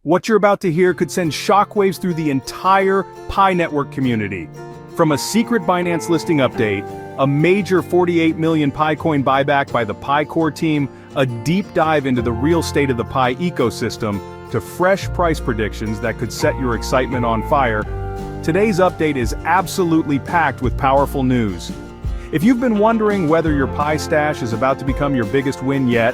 What you're about to hear could send shockwaves through the entire Pi network community. From a secret Binance listing update, a major 48 million Pi coin buyback by the Pi core team, a deep dive into the real state of the Pi ecosystem, to fresh price predictions that could set your excitement on fire, today's update is absolutely packed with powerful news. If you've been wondering whether your Pi stash is about to become your biggest win yet,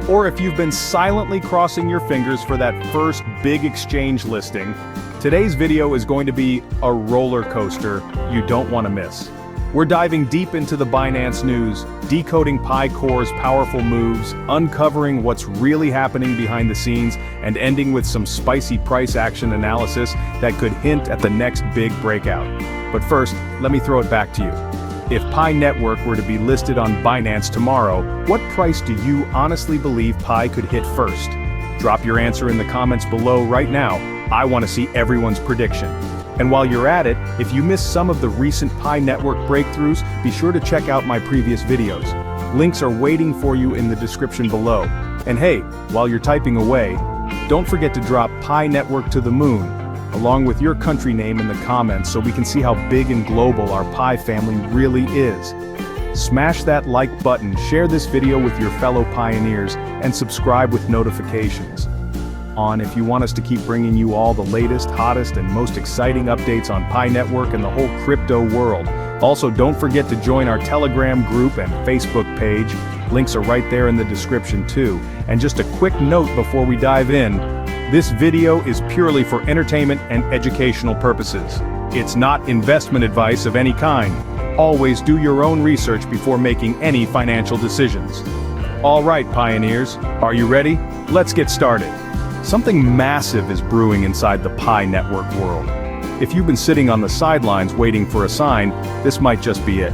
or if you've been silently crossing your fingers for that first big exchange listing, today's video is going to be a roller coaster you don't want to miss. We're diving deep into the Binance news, decoding Pi Core's powerful moves, uncovering what's really happening behind the scenes, and ending with some spicy price action analysis that could hint at the next big breakout. But first, let me throw it back to you. If Pi Network were to be listed on Binance tomorrow, what price do you honestly believe Pi could hit first? Drop your answer in the comments below right now. I want to see everyone's prediction. And while you're at it, if you missed some of the recent Pi Network breakthroughs, be sure to check out my previous videos. Links are waiting for you in the description below. And hey, while you're typing away, don't forget to drop Pi Network to the moon, along with your country name in the comments so we can see how big and global our Pi family really is. Smash that like button, share this video with your fellow pioneers, and subscribe with notifications on if you want us to keep bringing you all the latest, hottest, and most exciting updates on Pi Network and the whole crypto world. Also, don't forget to join our Telegram group and Facebook page. Links are right there in the description too. And just a quick note before we dive in, this video is purely for entertainment and educational purposes. It's not investment advice of any kind. Always do your own research before making any financial decisions. All right, pioneers, are you ready? Let's get started. Something massive is brewing inside the Pi network world. If you've been sitting on the sidelines waiting for a sign, this might just be it.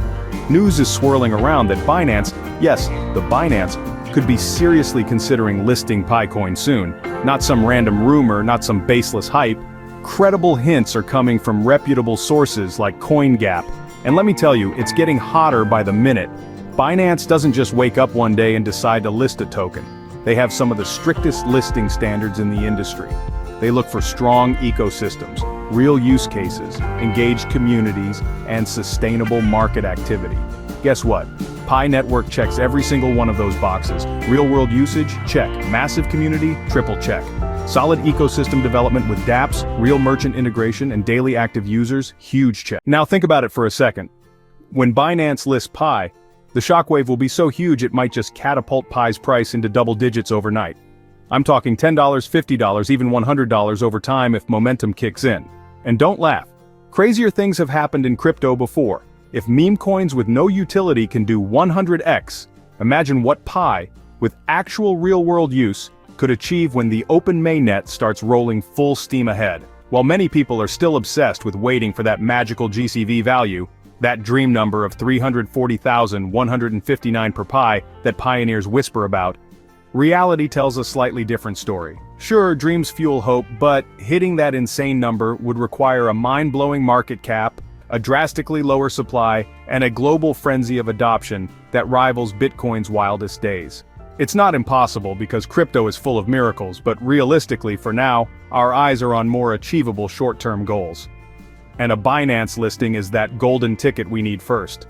News is swirling around that Binance, yes, the Binance, could be seriously considering listing Pi coin soon. Not some random rumor, not some baseless hype. Credible hints are coming from reputable sources like CoinGap. And let me tell you, it's getting hotter by the minute. Binance doesn't just wake up one day and decide to list a token. They have some of the strictest listing standards in the industry. They look for strong ecosystems, real use cases, engaged communities, and sustainable market activity. Guess what? Pi Network checks every single one of those boxes. Real-world usage? Check. Massive community? Triple check. Solid ecosystem development with dApps, real merchant integration, and daily active users? Huge check. Now think about it for a second. When Binance lists Pi, the shockwave will be so huge it might just catapult Pi's price into double digits overnight. I'm talking $10, $50, even $100 over time if momentum kicks in. And don't laugh. Crazier things have happened in crypto before. If meme coins with no utility can do 100x, imagine what Pi, with actual real-world use, could achieve when the open mainnet starts rolling full steam ahead. While many people are still obsessed with waiting for that magical GCV value, that dream number of 340,159 per Pi that pioneers whisper about, reality tells a slightly different story. Sure, dreams fuel hope, but hitting that insane number would require a mind-blowing market cap, a drastically lower supply, and a global frenzy of adoption that rivals Bitcoin's wildest days. It's not impossible because crypto is full of miracles, but realistically for now, our eyes are on more achievable short-term goals. And a Binance listing is that golden ticket we need first.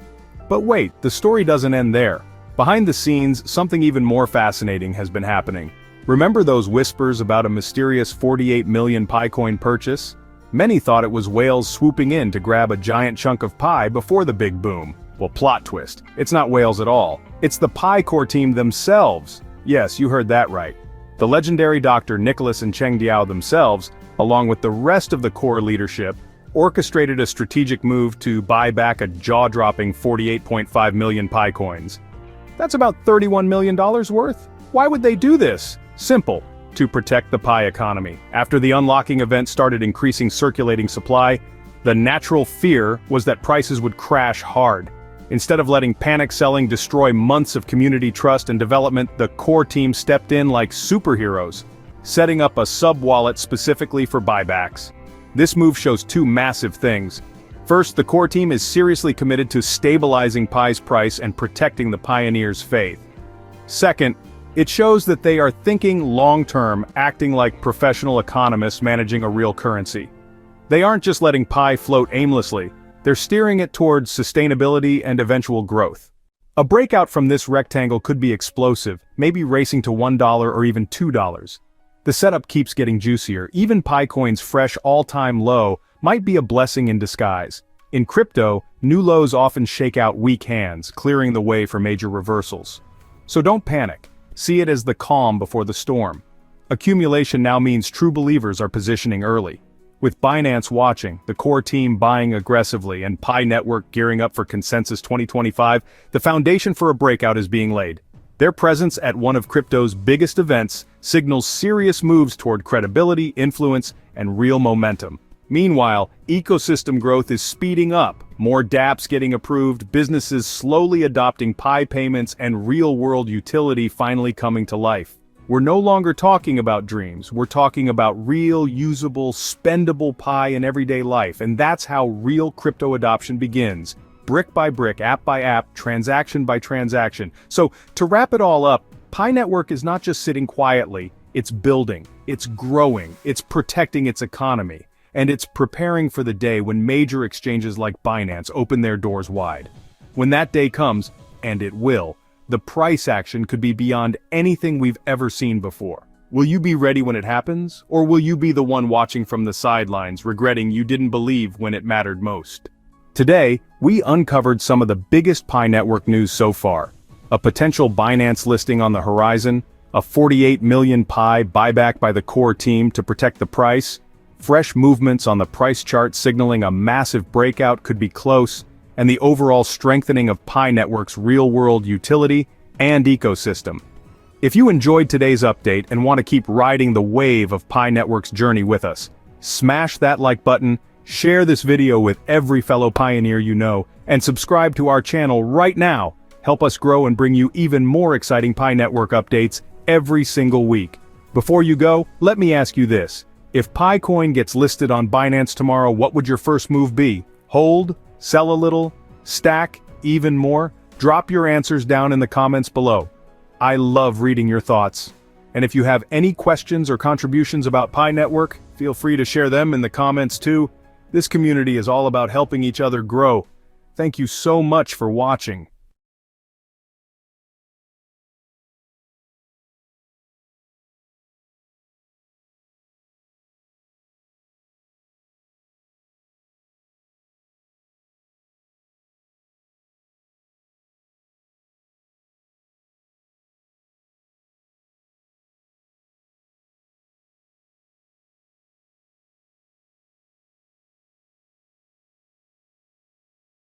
But wait, the story doesn't end there. Behind the scenes, something even more fascinating has been happening. Remember those whispers about a mysterious 48 million Pi coin purchase? Many thought it was whales swooping in to grab a giant chunk of Pi before the big boom. Well, plot twist. It's not whales at all. It's the Pi core team themselves. Yes, you heard that right. The legendary Dr. Nicholas and Cheng Diao themselves, along with the rest of the core leadership, orchestrated a strategic move to buy back a jaw-dropping 48.5 million Pi coins. That's about $31 million worth? Why would they do this? Simple. To protect the Pi economy. After the unlocking event started increasing circulating supply, the natural fear was that prices would crash hard. Instead of letting panic selling destroy months of community trust and development, the core team stepped in like superheroes, setting up a sub-wallet specifically for buybacks. This move shows two massive things. First, the core team is seriously committed to stabilizing Pi's price and protecting the pioneers' faith. Second, It shows that they are thinking long-term, acting like professional economists managing a real currency. They aren't just letting Pi float aimlessly, they're steering it towards sustainability and eventual growth. A breakout from this rectangle could be explosive, maybe racing to $1 or even $2. The setup keeps getting juicier. Even Picoin's fresh all-time low might be a blessing in disguise. In crypto, new lows often shake out weak hands, clearing the way for major reversals. So don't panic. See it as the calm before the storm. Accumulation now means true believers are positioning early. With Binance watching, the core team buying aggressively, and Pi Network gearing up for Consensus 2025, the foundation for a breakout is being laid. Their presence at one of crypto's biggest events signals serious moves toward credibility, influence, and real momentum. Meanwhile, ecosystem growth is speeding up, more dApps getting approved, businesses slowly adopting Pi payments, and real-world utility finally coming to life. We're no longer talking about dreams, we're talking about real, usable, spendable Pi in everyday life, and that's how real crypto adoption begins. Brick by brick, app by app, transaction by transaction. So, to wrap it all up, Pi Network is not just sitting quietly, it's building, it's growing, it's protecting its economy, and it's preparing for the day when major exchanges like Binance open their doors wide. When that day comes, and it will, the price action could be beyond anything we've ever seen before. Will you be ready when it happens, or will you be the one watching from the sidelines, regretting you didn't believe when it mattered most? Today, we uncovered some of the biggest Pi Network news so far. A potential Binance listing on the horizon, a 48 million Pi buyback by the core team to protect the price, fresh movements on the price chart signaling a massive breakout could be close, and the overall strengthening of Pi Network's real-world utility and ecosystem. If you enjoyed today's update and want to keep riding the wave of Pi Network's journey with us, smash that like button, share this video with every fellow pioneer you know, and subscribe to our channel right now. Help us grow and bring you even more exciting Pi Network updates every single week. Before you go, let me ask you this. If Picoin gets listed on Binance tomorrow, what would your first move be? Hold? Sell a little? Stack? Even more? Drop your answers down in the comments below. I love reading your thoughts. And if you have any questions or contributions about Pi Network, feel free to share them in the comments too. This community is all about helping each other grow. Thank you so much for watching.